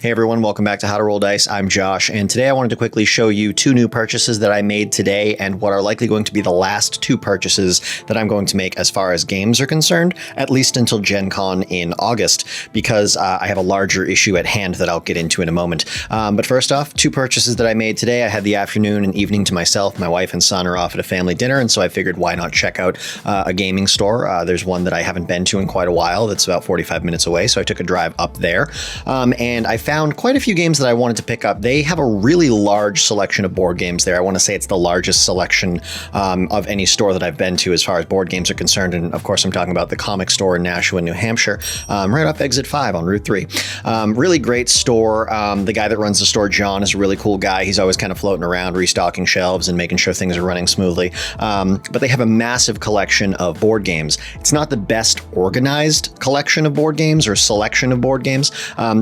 Hey everyone, welcome back to How to Roll Dice. I'm Josh, and today I wanted to quickly show you two new purchases that I made today and what are likely going to be the last two purchases that I'm going to make as far as games are concerned, at least until Gen Con in August, because I have a larger issue at hand that I'll get into in a moment. But first off, two purchases that I made today. I had the afternoon and evening to myself. My wife and son are off at a family dinner, and so I figured why not check out a gaming store. There's one that I haven't been to in quite a while that's about 45 minutes away, so I took a drive up there. And I found quite a few games that I wanted to pick up. They have a really large selection of board games there. I want to say it's the largest selection of any store that I've been to as far as board games are concerned. And of course, I'm talking about the comic store in Nashua, New Hampshire, right off exit 5 on Route 3. Really great store. The guy that runs the store, John, is a really cool guy. He's always kind of floating around, restocking shelves and making sure things are running smoothly. But they have a massive collection of board games. It's not the best organized collection of board games or selection of board games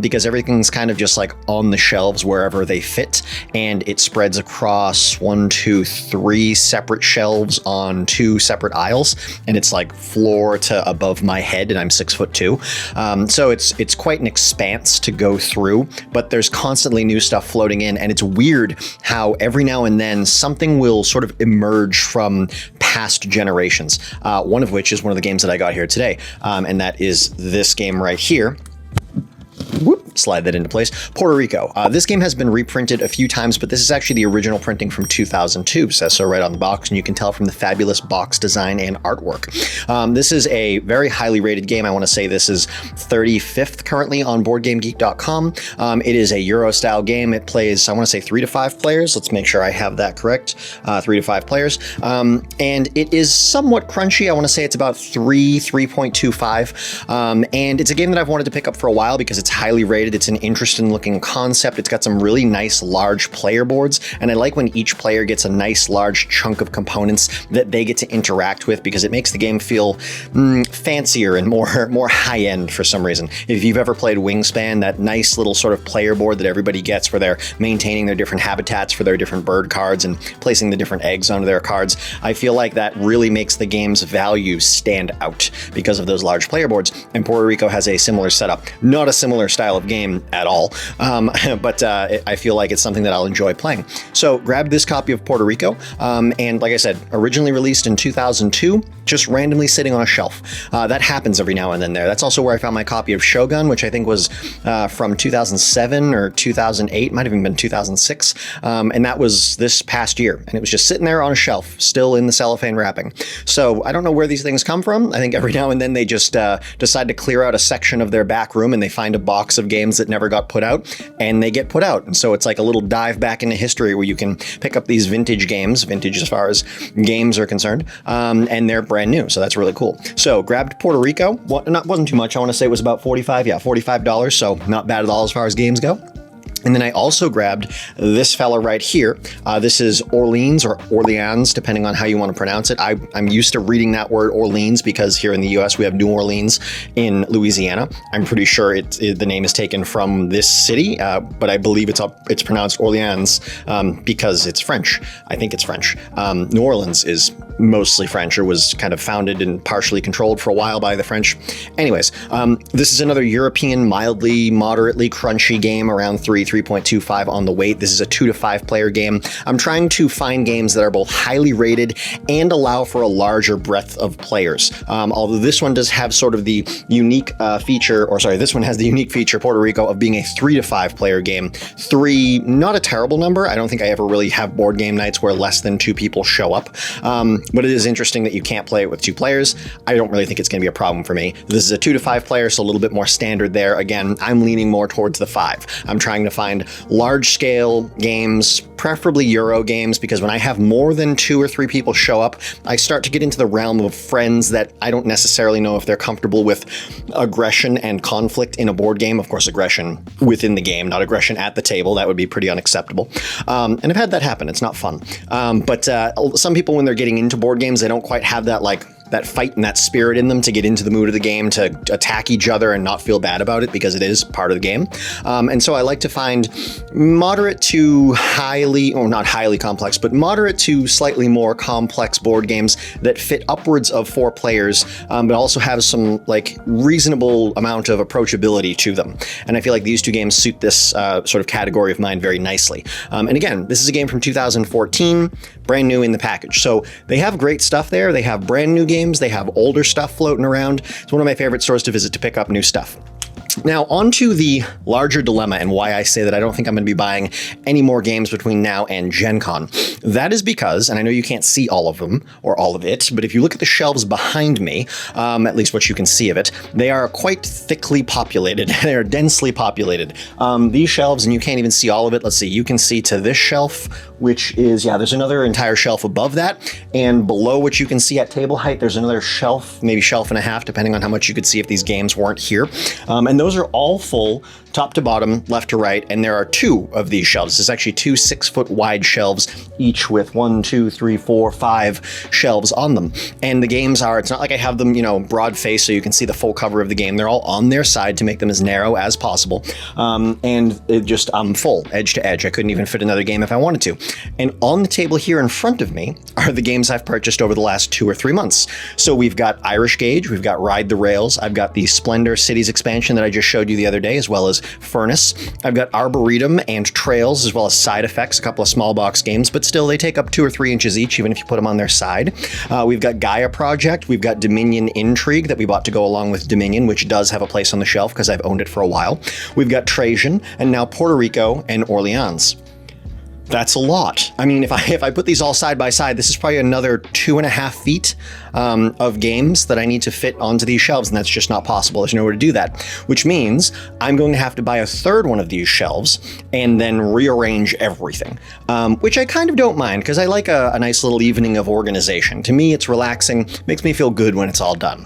because everything's kind of just like on the shelves wherever they fit, and it spreads across 3 separate shelves on 2 separate aisles, and it's like floor to above my head, and I'm 6'2". So it's quite an expanse to go through, but there's constantly new stuff floating in, and it's weird how every now and then something will sort of emerge from past generations. One of which is one of the games that I got here today, and that is this game right here. Whoop, slide that into place. Puerto Rico. This game has been reprinted a few times, but this is actually the original printing from 2002. Says so right on the box, and you can tell from the fabulous box design and artwork. This is a very highly rated game. I want to say this is 35th currently on BoardGameGeek.com. It is a Euro-style game. It plays, I want to say 3 to 5 players. Let's make sure I have that correct. 3 to 5 players. And it is somewhat crunchy. I want to say it's about 3.25. And it's a game that I've wanted to pick up for a while because it's highly rated. It's an interesting looking concept. It's got some really nice large player boards, and I like when each player gets a nice large chunk of components that they get to interact with because it makes the game feel fancier and more high-end for some reason. If you've ever played Wingspan, that nice little sort of player board that everybody gets where they're maintaining their different habitats for their different bird cards and placing the different eggs onto their cards, I feel like that really makes the game's value stand out because of those large player boards, and Puerto Rico has a similar setup. Not a similar style of game at all, but I feel like it's something that I'll enjoy playing. So grab this copy of Puerto Rico, and like I said, originally released in 2002, just randomly sitting on a shelf. That happens every now and then there. That's also where I found my copy of Shogun, which I think was from 2007 or 2008, might have even been 2006, and that was this past year, and it was just sitting there on a shelf, still in the cellophane wrapping. So I don't know where these things come from. I think every now and then they just decide to clear out a section of their back room and they find a box of games that never got put out, and they get put out. And so it's like a little dive back into history where you can pick up these vintage games, vintage as far as games are concerned, and they're brand new. So that's really cool. So grabbed Puerto Rico. Wasn't too much. I want to say it was about $45. So not bad at all as far as games go. And then I also grabbed this fella right here. This is Orleans or Orleans, depending on how you want to pronounce it. I'm used to reading that word Orleans because here in the US we have New Orleans in Louisiana. I'm pretty sure the name is taken from this city, but I believe it's pronounced Orleans because it's French. I think it's French. New Orleans is mostly French, or was kind of founded and partially controlled for a while by the French. Anyways, this is another European, mildly, moderately crunchy game, around 3.25 on the weight. This is a 2 to 5 player game. I'm trying to find games that are both highly rated and allow for a larger breadth of players. Although this one does have sort of the unique feature, this one has the unique feature, Puerto Rico, of being a 3 to 5 player game. 3, not a terrible number. I don't think I ever really have board game nights where less than 2 people show up. But it is interesting that you can't play it with 2 players. I don't really think it's going to be a problem for me. This is a 2 to 5 player, so a little bit more standard there. Again, I'm leaning more towards the 5. I'm trying to find large-scale games, preferably Euro games, because when I have more than 2 or 3 people show up, I start to get into the realm of friends that I don't necessarily know if they're comfortable with aggression and conflict in a board game. Of course, aggression within the game, not aggression at the table. That would be pretty unacceptable. And I've had that happen. It's not fun. But some people, when they're getting into board games, they don't quite have that like that fight and that spirit in them to get into the mood of the game, to attack each other and not feel bad about it because it is part of the game. And so I like to find moderate to highly, or not highly complex, but moderate to slightly more complex board games that fit upwards of 4 players, but also have some like reasonable amount of approachability to them. And I feel like these 2 games suit this sort of category of mine very nicely. And again, this is a game from 2014, brand new in the package. So they have great stuff there. They have brand new games. They have older stuff floating around. It's one of my favorite stores to visit to pick up new stuff. Now, on to the larger dilemma and why I say that I don't think I'm going to be buying any more games between now and Gen Con. That is because, and I know you can't see all of them or all of it, but if you look at the shelves behind me, at least what you can see of it, they are quite thickly populated. They are densely populated. These shelves, and you can't even see all of it. Let's see, you can see to this shelf, which is, yeah, there's another entire shelf above that. And below what you can see at table height, there's another shelf, maybe shelf and a half, depending on how much you could see if these games weren't here. And those are all full, top to bottom, left to right, and there are 2 of these shelves. There's actually 2 6-foot wide shelves, each with 1, 2, 3, 4, 5 shelves on them. And the games are, it's not like I have them, you know, broad face so you can see the full cover of the game. They're all on their side to make them as narrow as possible. And it just, I'm full, edge to edge. I couldn't even fit another game if I wanted to. And on the table here in front of me are the games I've purchased over the last 2 or 3 months. So we've got Irish Gauge, we've got Ride the Rails, I've got the Splendor Cities expansion that I just showed you the other day, as well as Furnace. I've got Arboretum and Trails, as well as Side Effects, a couple of small box games, but still they take up 2 or 3 inches each, even if you put them on their side. We've got Gaia Project, we've got Dominion Intrigue that we bought to go along with Dominion, which does have a place on the shelf because I've owned it for a while. We've got Trajan, and now Puerto Rico and Orleans. That's a lot. I mean, if I put these all side by side, this is probably another 2.5 feet of games that I need to fit onto these shelves, and that's just not possible. There's nowhere to do that, which means I'm going to have to buy a 3rd one of these shelves and then rearrange everything, which I kind of don't mind because I like a nice little evening of organization. To me, it's relaxing, makes me feel good when it's all done.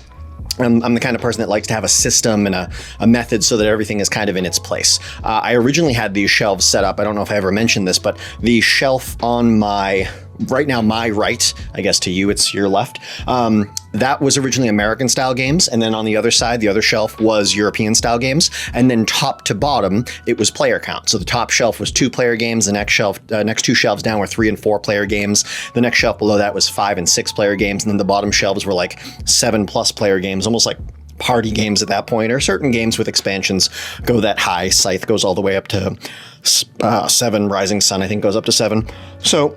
I'm the kind of person that likes to have a system and a method so that everything is kind of in its place. I originally had these shelves set up. I don't know if I ever mentioned this, but the shelf on my right now, my right, I guess to you, it's your left. That was originally American style games. And then on the other side, the other shelf was European style games. And then top to bottom, it was player count. So the top shelf was 2-player games. The next 2 shelves down were 3- and 4-player games. The next shelf below that was 5- and 6-player games. And then the bottom shelves were like 7+ player games, almost like party games at that point, or certain games with expansions go that high. Scythe goes all the way up to 7, Rising Sun I think goes up to 7. So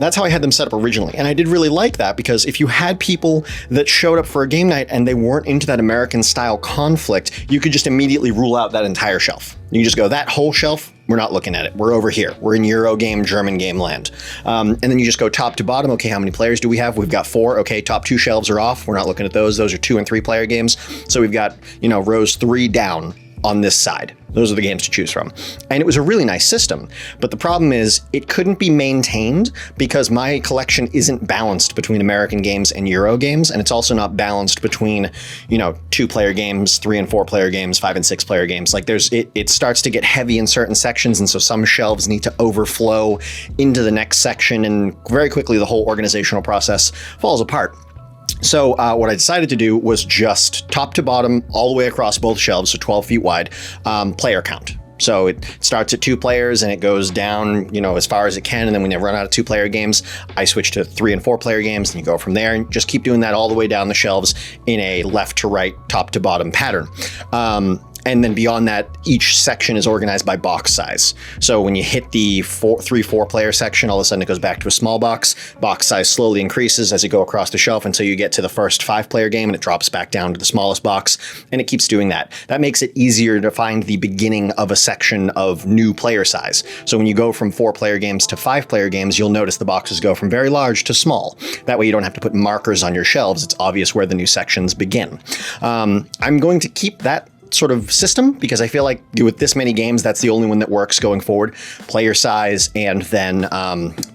that's how I had them set up originally. And I did really like that because if you had people that showed up for a game night and they weren't into that American style conflict, you could just immediately rule out that entire shelf. You just go, that whole shelf, we're not looking at it. We're over here. We're in Euro game, German game land. And then you just go top to bottom. Okay, how many players do we have? We've got 4. Okay, top 2 shelves are off. We're not looking at those. Those are 2- and 3-player games. So we've got, you know, rows 3 down on this side. Those are the games to choose from. And it was a really nice system. But the problem is it couldn't be maintained because my collection isn't balanced between American games and Euro games. And it's also not balanced between, you know, 2-player games, 3- and 4-player games, 5- and 6-player games. Like it starts to get heavy in certain sections. And so some shelves need to overflow into the next section. And very quickly, the whole organizational process falls apart. So what I decided to do was just top to bottom, all the way across both shelves, so 12 feet wide, player count. So it starts at 2 players and it goes down, you know, as far as it can. And then when they run out of 2-player games, I switch to 3- and 4-player games, and you go from there and just keep doing that all the way down the shelves in a left to right, top to bottom pattern. And then beyond that, each section is organized by box size. So when you hit the 3-4-player section, all of a sudden it goes back to a small box. Box size slowly increases as you go across the shelf until you get to the first 5-player game, and it drops back down to the smallest box, and it keeps doing that. That makes it easier to find the beginning of a section of new player size. So when you go from 4-player games to 5-player games, you'll notice the boxes go from very large to small. That way you don't have to put markers on your shelves. It's obvious where the new sections begin. I'm going to keep that sort of system because I feel like with this many games, that's the only one that works going forward. Player size and then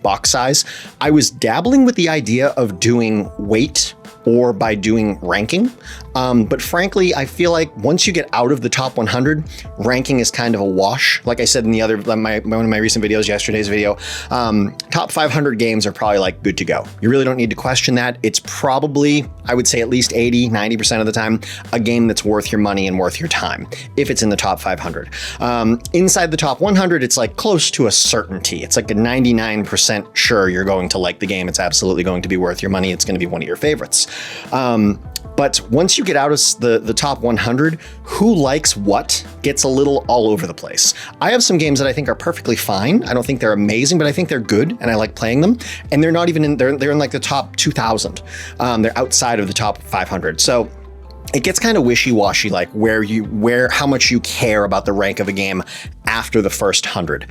box size. I was dabbling with the idea of doing weight or by doing ranking. But frankly, I feel like once you get out of the top 100, ranking is kind of a wash. Like I said in one of my recent videos, yesterday's video, top 500 games are probably like good to go. You really don't need to question that. It's probably, I would say at least 80, 90% of the time, a game that's worth your money and worth your time, if it's in the top 500. Inside the top 100, it's like close to a certainty. It's like a 99% sure you're going to like the game. It's absolutely going to be worth your money. It's going to be one of your favorites. But once you get out of the top 100, who likes what gets a little all over the place. I have some games that I think are perfectly fine. I don't think they're amazing, but I think they're good and I like playing them. And they're not even in, they're in like the top 2,000. They're outside of the top 500. So it gets kind of wishy-washy, like how much you care about the rank of a game after the first 100.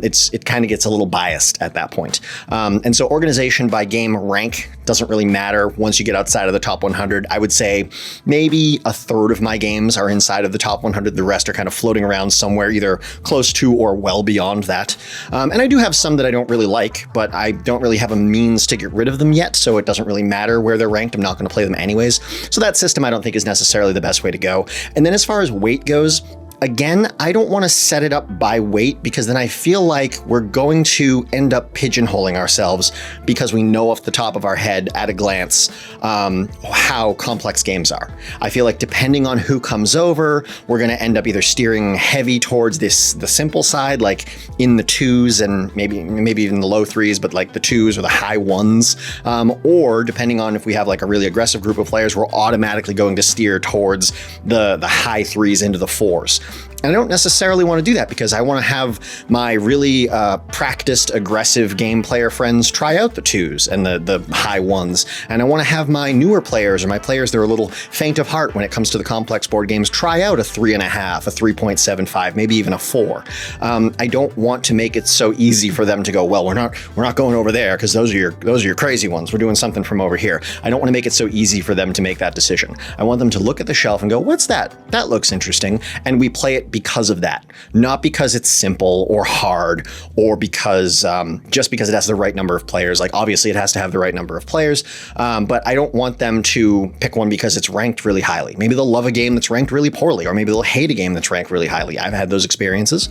It kind of gets a little biased at that point. And so organization by game rank doesn't really matter once you get outside of the top 100. I would say maybe a third of my games are inside of the top 100. The rest are kind of floating around somewhere either close to or well beyond that. And I do have some that I don't really like, but I don't really have a means to get rid of them yet, so it doesn't really matter where they're ranked. I'm not going to play them anyways. So that system I don't think is necessarily the best way to go. And then as far as weight goes, again, I don't want to set it up by weight because then I feel like we're going to end up pigeonholing ourselves because we know off the top of our head at a glance how complex games are. I feel like depending on who comes over, we're going to end up either steering heavy towards the simple side, like in the 2s and maybe even the low 3s, but like the 2s or the high 1s, or depending on if we have like a really aggressive group of players, we're automatically going to steer towards the high 3s into the 4s. And I don't necessarily want to do that because I want to have my really practiced, aggressive game player friends try out the 2s and the high 1s. And I want to have my newer players or my players that are a little faint of heart when it comes to the complex board games try out a 3.5, a 3.75, maybe even a 4. I don't want to make it so easy for them to go, well, we're not going over there because those are your crazy ones. We're doing something from over here. I don't want to make it so easy for them to make that decision. I want them to look at the shelf and go, what's that? That looks interesting. And we play it because of that, not because it's simple or hard or because just because it has the right number of players. Like obviously it has to have the right number of players, but I don't want them to pick one because it's ranked really highly. Maybe they'll love a game that's ranked really poorly, or maybe they'll hate a game that's ranked really highly. I've had those experiences.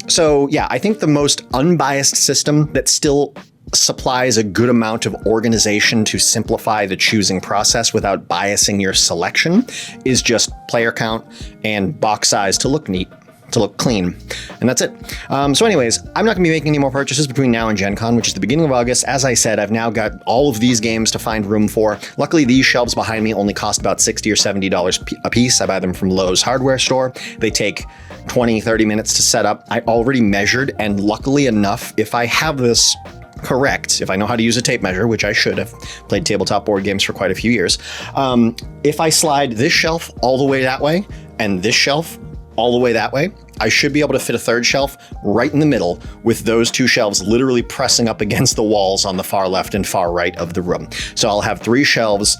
So yeah, I think the most unbiased system that still supplies a good amount of organization to simplify the choosing process without biasing your selection is just player count and box size to look neat, to look clean. And that's it. So anyways, I'm not gonna be making any more purchases between now and Gen Con, which is the beginning of August. As I said, I've now got all of these games to find room for. Luckily, these shelves behind me only cost about $60 or $70 a piece. I buy them from Lowe's hardware store. They take 20, 30 minutes to set up. I already measured, and luckily enough, if I have this correct, if I know how to use a tape measure, which I should have, played tabletop board games for quite a few years, if I slide this shelf all the way that way and this shelf all the way that way, I should be able to fit a third shelf right in the middle with those two shelves literally pressing up against the walls on the far left and far right of the room. So I'll have 3 shelves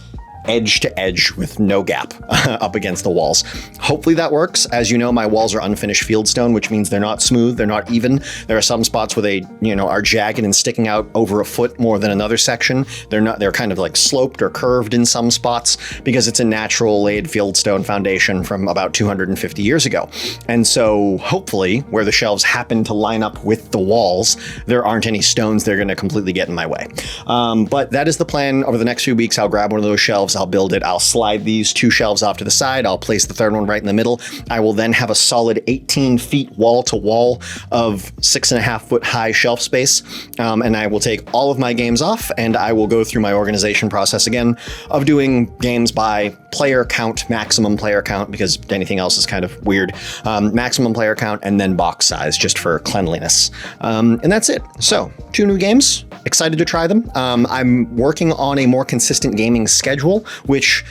edge to edge with no gap up against the walls. Hopefully that works. As you know, my walls are unfinished fieldstone, which means they're not smooth, they're not even. There are some spots where they, are jagged and sticking out over a foot more than another section. They're kind of like sloped or curved in some spots because it's a natural laid fieldstone foundation from about 250 years ago. And so hopefully where the shelves happen to line up with the walls, there aren't any stones that are going to completely get in my way. But that is the plan. Over the next few weeks, I'll grab one of those shelves, I'll build it, I'll slide these 2 shelves off to the side, I'll place the third one right in the middle. I will then have a solid 18 feet wall to wall of 6.5 foot high shelf space. And I will take all of my games off and I will go through my organization process again of doing games by player count, maximum player count, because anything else is kind of weird. Maximum player count and then box size just for cleanliness. And that's it. So 2 new games, excited to try them. I'm working on a more consistent gaming schedule, which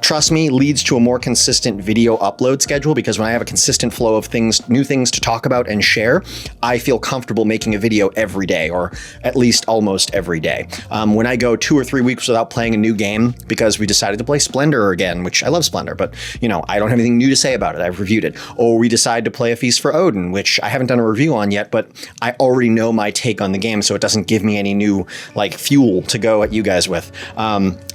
trust me, leads to a more consistent video upload schedule, because when I have a consistent flow of things, new things to talk about and share, I feel comfortable making a video every day, or at least almost every day. When I go 2 or 3 weeks without playing a new game because we decided to play Splendor again, which I love Splendor, but you know, I don't have anything new to say about it. I've reviewed it. Or we decide to play A Feast for Odin, which I haven't done a review on yet, but I already know my take on the game, so it doesn't give me any new like fuel to go at you guys with.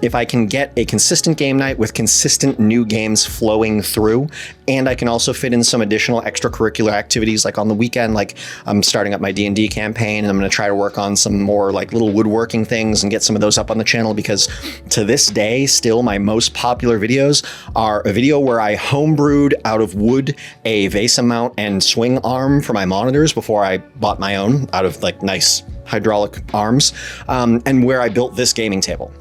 If I can get a consistent game night with consistent new games flowing through, and I can also fit in some additional extracurricular activities, like on the weekend, like I'm starting up my D&D campaign, and I'm going to try to work on some more like little woodworking things and get some of those up on the channel, because to this day, still my most popular videos are a video where I homebrewed out of wood a VESA mount and swing arm for my monitors before I bought my own out of like nice hydraulic arms, and where I built this gaming table.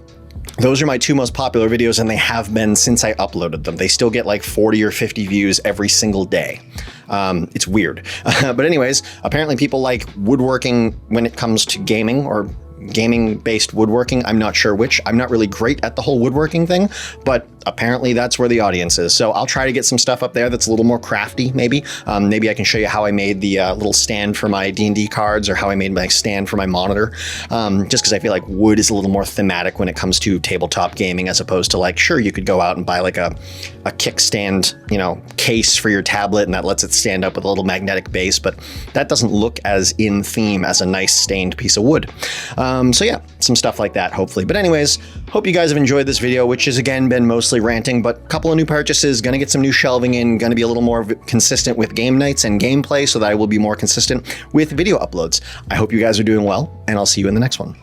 Those are my 2 most popular videos, and they have been since I uploaded them. They still get like 40 or 50 views every single day. It's weird. But anyways, apparently people like woodworking when it comes to gaming, or gaming-based woodworking. I'm not sure which. I'm not really great at the whole woodworking thing, but apparently that's where the audience is. So I'll try to get some stuff up there that's a little more crafty, maybe. Maybe I can show you how I made the little stand for my D&D cards, or how I made my stand for my monitor, just because I feel like wood is a little more thematic when it comes to tabletop gaming, as opposed to like, sure, you could go out and buy like a kickstand, you know, case for your tablet, and that lets it stand up with a little magnetic base, but that doesn't look as in theme as a nice stained piece of wood. So yeah, some stuff like that, hopefully. But anyways, hope you guys have enjoyed this video, which has again been mostly ranting, but a couple of new purchases, gonna get some new shelving in, gonna be a little more consistent with game nights and gameplay, so that I will be more consistent with video uploads. I hope you guys are doing well, and I'll see you in the next one.